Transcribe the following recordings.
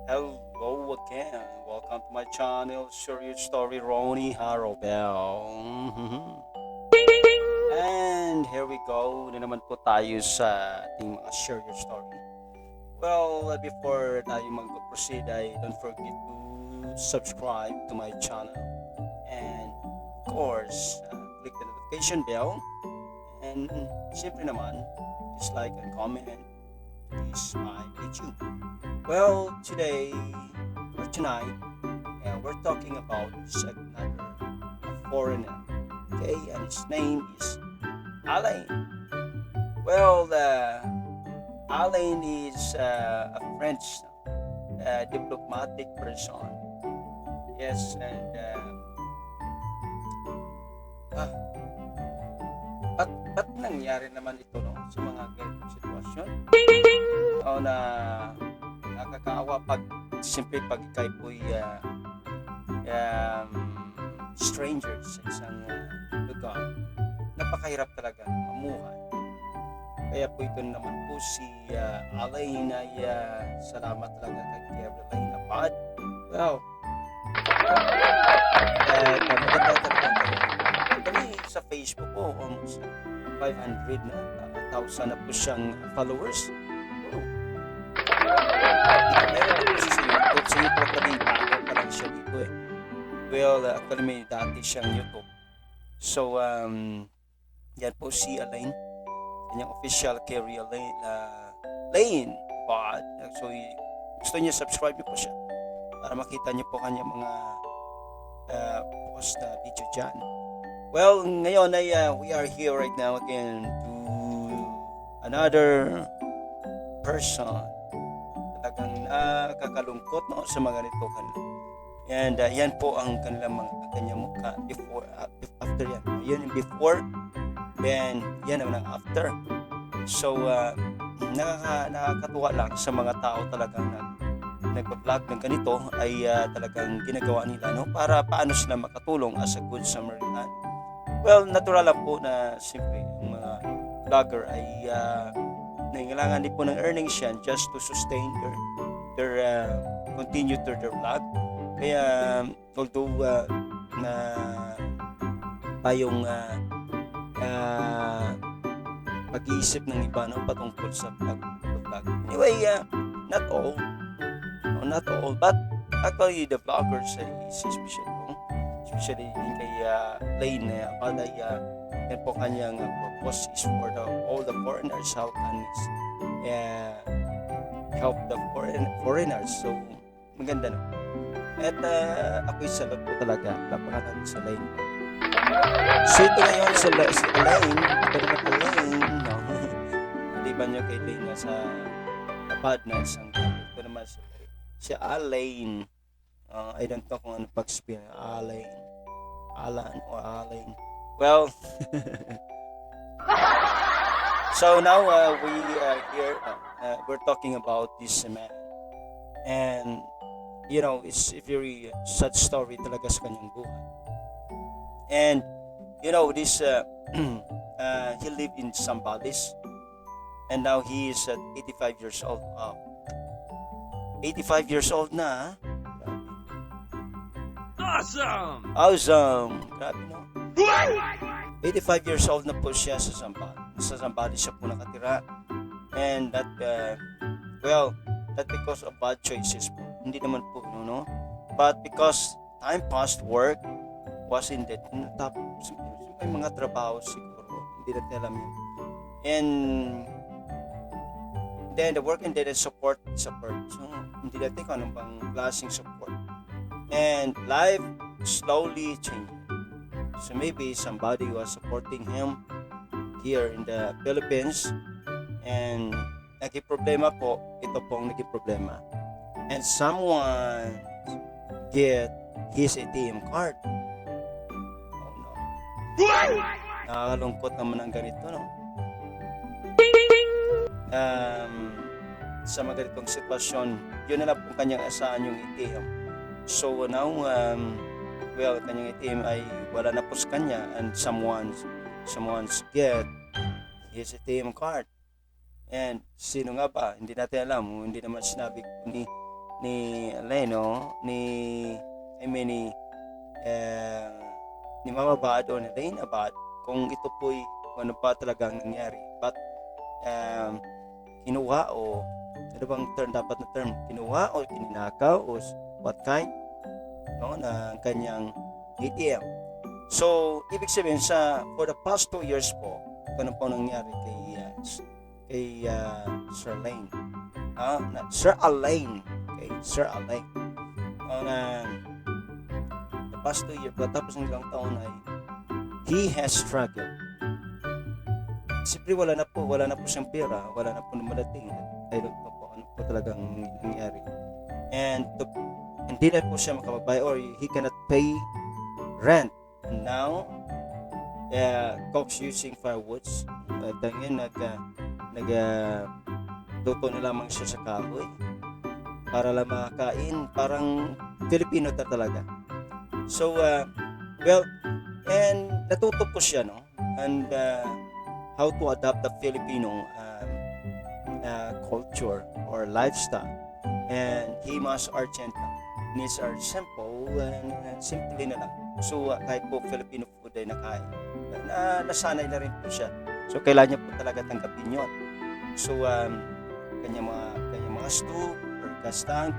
Hello again. Welcome to my channel, Share Your Story, Ronnie Harrowbell. And here we go. Na naman po tayo sa ating mga Share Your Story. Well, before tayo mag-proceed, don't forget to subscribe to my channel. And of course, click the notification bell. And siyempre naman, dislike and comment this my video. Well, today or tonight, we're talking about another foreigner. Okay, and his name is Alain. Well, Alain is a French diplomatic person. Yes, and ba't nangyari naman ito no, sa mga ganitong sitwasyon? O na nakakaawa pag simple pag ikay po'y stranger sa isang lugar. Napakahirap talaga mamuhay. Kaya po ito naman po si Alain ay salamat talaga kay Alain Abad. Well, maganda sa Facebook po, almost 500 na 1,000 na po siyang followers. Meron din po siya sa YouTube. Sa YouTube bago pa lang siya dito eh. Well, actually may dati siyang YouTube. So, yan po si Alain. Kanyang official career Alain Bad. So, gusto niya subscribe niyo po siya para makita niyo po kanyang mga post na video dyan. Well, ngayon ay we are here right now again to another person. Talagang nakakalungkot no, sa mga ganito kanila. And yan po ang kanilang kanyang mukha before, after yan. Yun yung before, then yan naman ang after. So, nakakatuwa lang sa mga tao talagang nagpa-vlog ng ganito ay talagang ginagawa nila no, para paano sila makatulong as a good Samaritan. Well, natural lang po na siyempre ang mga vlogger ay nangailangan din po ng earnings yan just to sustain their continue to their vlog. Kaya although na tayong pag-iisip ng iba no, patungkol sa vlog. Anyway, not all, but actually the vloggers is especially kay Alain Abad ay yan po kanyang purpose is for all the foreigners. How can help the foreigners? So maganda no. At ako'y salot po talaga lapangan sa Alain. So ito ngayon si Alain, ito naman Alain no. Maliban nyo kay Alain na sa Abad na isang ito naman si Alain. I don't know kung ano pag-spell Alan or Alain. Well, so now we are here. We're talking about this man, and you know it's a very sad story talaga sa kanyang buhay. And you know this, he lived in Zambales, and now he is at 85 years old. 85 years old na. Awesome! Grabe no? 85 years old na po siya sa Zambales. Sa Zambales siya po nakatira. And that, not because of bad choices po. Hindi naman po, no? But because time past work was in that. Tapos, may mga trabaho siguro. Hindi natin alam yun. And then the work and then the support. So, hindi natin kung anong bang klaseng support. And life slowly changing. So maybe somebody was supporting him here in the Philippines and naging problema po, ito pong naging problema. And someone get his ATM card. Oh no. Nakakalungkot naman ang ganito, no? Sa mga ganitong sitwasyon, yun na lang po kanyang asahan yung ATM. So now, kanyang ATM ay wala na po sa kanya and someone's get his ATM card. And sino nga ba? Hindi natin alam. Hindi naman sinabi ni Leno, I mean, eh, ni Mama Bad o ni Reyna Bad kung ito po'y ano pa talagang nangyari. But kinuha o ano bang term dapat na term? Kinuha o kininakaw o what kind? No, ng kanyang ATM. So, ibig sabihin for the past 2 years po, ito na po nangyari kay Sir Lane. Sir Alain. Okay, Sir Alain. Na the past 2 years, tapos ng ilang taon ay he has struggled. Siyempre wala na po siyang pera, wala na po lumadating. I don't know po ano po talagang nangyari. And hindi na po siya makapagbayad or he cannot pay rent. And now, Cox using firewoods. Ngayon luto na lamang siya sa kahoy para lang makakain. Parang Filipino talaga. So, and natuto po siya, no? And how to adapt the Filipino culture or lifestyle. And he must Argenta. Needs are simple and simple na lang. So, kahit po Filipino food ay nakain, nasanay na rin po siya. So, kailangan niya po talaga tanggapin yun. So, kanyang mga stew or gas tank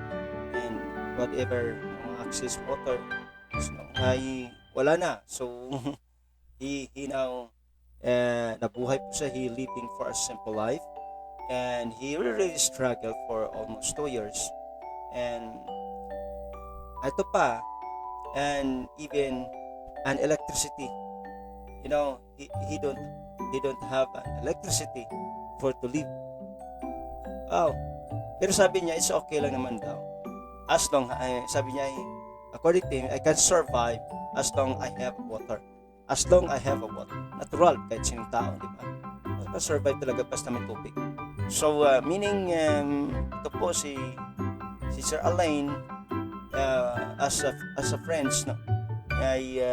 and whatever mga access water ay wala na. So, he now nabuhay po siya. He living for a simple life. And he really struggled for almost 2 years. And ito pa, and even an electricity, he don't have an electricity for to live. Pero sabi niya it's okay lang naman daw, as long sabi niya according to him, I can survive as long I have water. As long I have a water, natural kahit sinong tao, di ba? Survive talaga basta may tubig. So meaning ito po si Sir Alain, as a friends, no, ay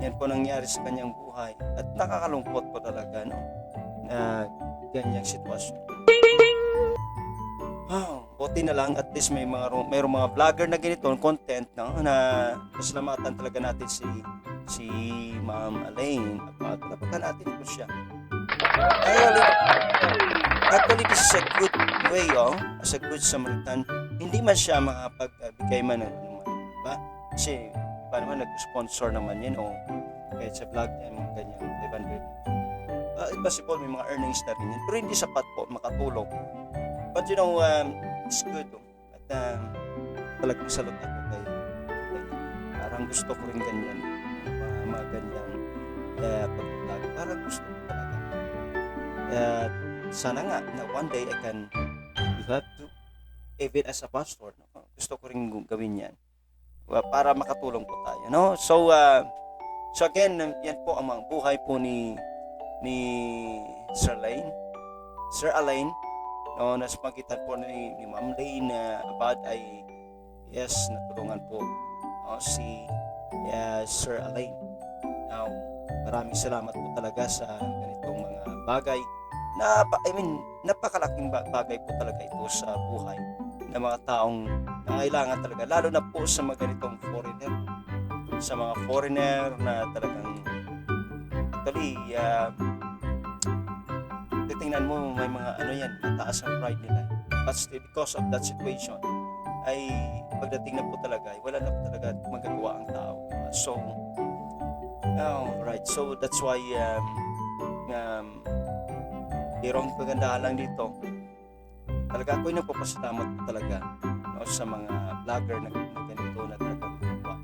yan po nangyari sa kanyang buhay at nakakalungkot po talaga, no, na ganyang sitwasyon. Buti na lang at least mayroong mga vlogger na ganito content, no, na pasalamatan talaga natin si Ma'am Alain at napakan natin po siya. Actually, this is a good way, as a good Samaritan. Hindi man siya makapagbigay man ng diba? Kasi iba naman nag-sponsor naman yan kahit sa vlog niya mga ganyan 500. Possible may mga earnings na rin yan, pero hindi sapat po makatulong. But it's good, at talagang salute ako kay parang gusto ko rin ganyan, mga ganyang pag-vlog, parang gusto ko talaga. Sana nga na one day you have to, even as a pastor, no? Gusto ko rin gawin yan para makatulong po tayo, no? So again, yan po ang mga buhay po ni Sir Alain, no, nasa pagitan po ni Ma'am Lane Abad ay yes, natulungan po si Sir Alain. Now, maraming salamat po talaga sa ganitong mga bagay napakalaking bagay po talaga ito sa buhay ng mga taong nangailangan talaga, lalo na po sa mga ganitong foreigner na talagang actually titingnan mo may mga mataas ang pride nila, but still because of that situation ay pagdating na po talaga ay wala na po talaga magagawa ang tao, diba? So right, so that's why mayroong kagandahan lang dito talaga. Ako'y nagpapasalamat po talaga, no, sa mga vlogger na ganito na talagang gumawa.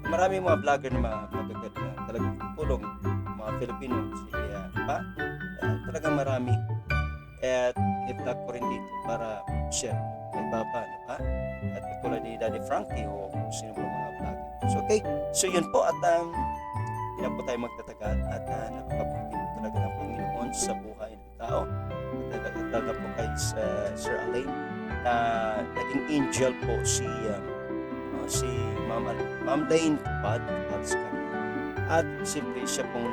Maraming mga vlogger na magagad na talagang tulong mga Filipino talagang marami, at i-vlog ko rin dito para share kay Papa, at tulad ni Daddy Frankie o sino po mga vlogger. So okay, so yun po, at hindi na po tayo magtatagal, at napakabuti po talaga ng Panginoon sa buhay ng tao, at lalo po kay Sir Alain na naging angel po si Ma'am Lane Bad at siyempre siya pong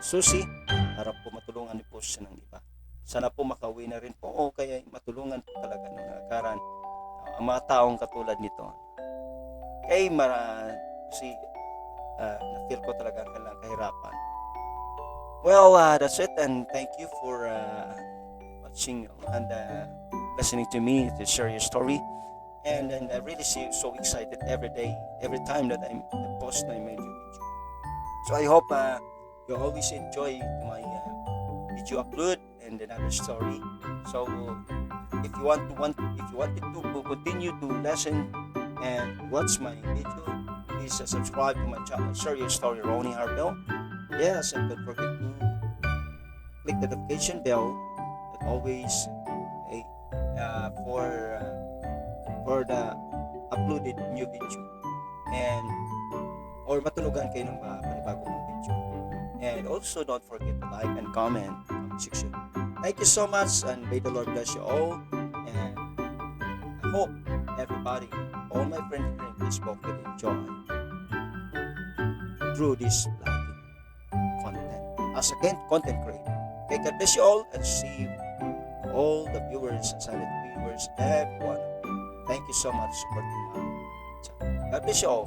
susi para po matulungan po siya ng iba. Sana po makauwi na rin po o kaya matulungan po talaga ng nakaran ang mga taong katulad nito. Kay si na-feel ko talaga ang kanilang kahirapan. Well, that's it, and thank you for watching and listening to me to share your story. And I really see so excited every day, every time that I post my new video. So I hope you always enjoy my video upload and another story. So if you wanted to continue to listen and watch my video, please subscribe to my channel, share your story, Ronnie Harbell. Yes, and don't forget to click the notification bell that always for the uploaded new video, and or matulogan kayo ng mga panibagong video. And also don't forget to like and comment on the section. Thank you so much, and may the Lord bless you all. And I hope everybody, all my friends here in Facebook, will enjoy through this vlogging content as a content creator. Okay, God bless you all, and see all the viewers and silent viewers, everyone. Thank you so much for supporting my channel. God bless you all.